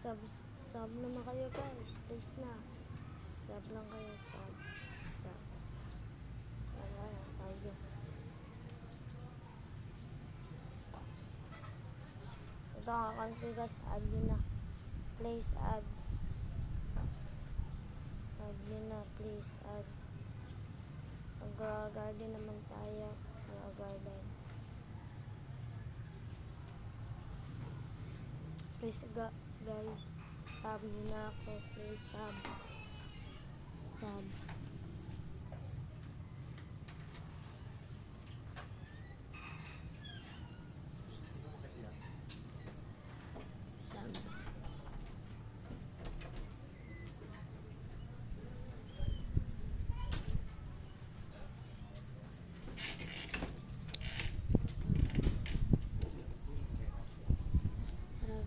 Sub, sub naman kayo guys. Please na. Sub lang kayo. Sub. Sub. Wala na tayo. Ito ang account ko guys. Add nyo na. Please add. Add nyo na. Please add. Mag-garden naman tayo. Mag-garden. Please guys, sub nyo na ako. Please sub. Sub. Sub.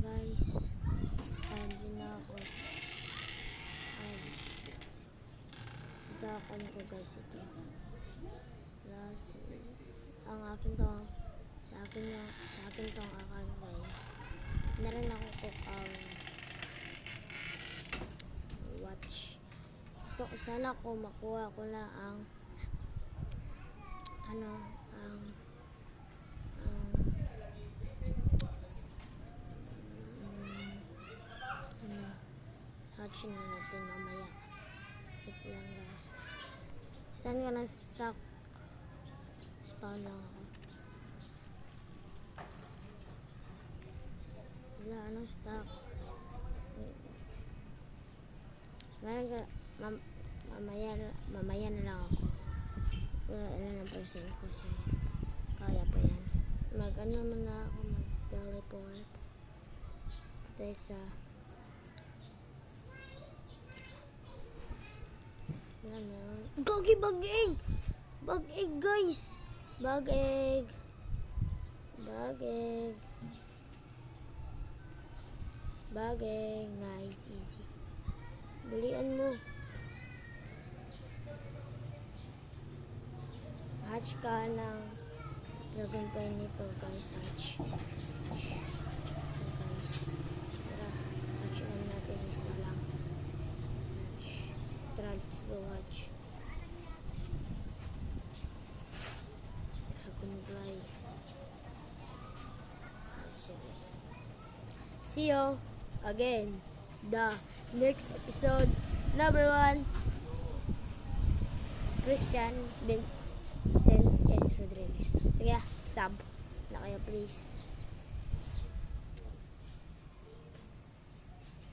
Guys, hindi na ako. Dakan ko guys ito. Last, ang akin to, sa akin to ang account guys. Meron ako cook watch. Gusto ko sana ko makuha ko na ang hatching na natin mamaya. Wait lang guys. Saan ka na stock? Spawn lang ako. Wala, anong stock? Mamaya na lang ako. Wala na percent ko siya. Kaya pa yan. Mag-ano muna ako, mag-teleport. Tayo sa Gogi bag egg! Bag egg guys! Bag egg! Bag egg! Bag egg! Nice, easy. Balian mo. Hatch ka ng dragon pine nito guys. Hatch. Guys. Tara. Hatch lang natin isa lang. Let's go watch. Dragonfly. See you again. The next episode. Number 1. Christian Vincent S. Rodriguez. Sige, sub na kayo please.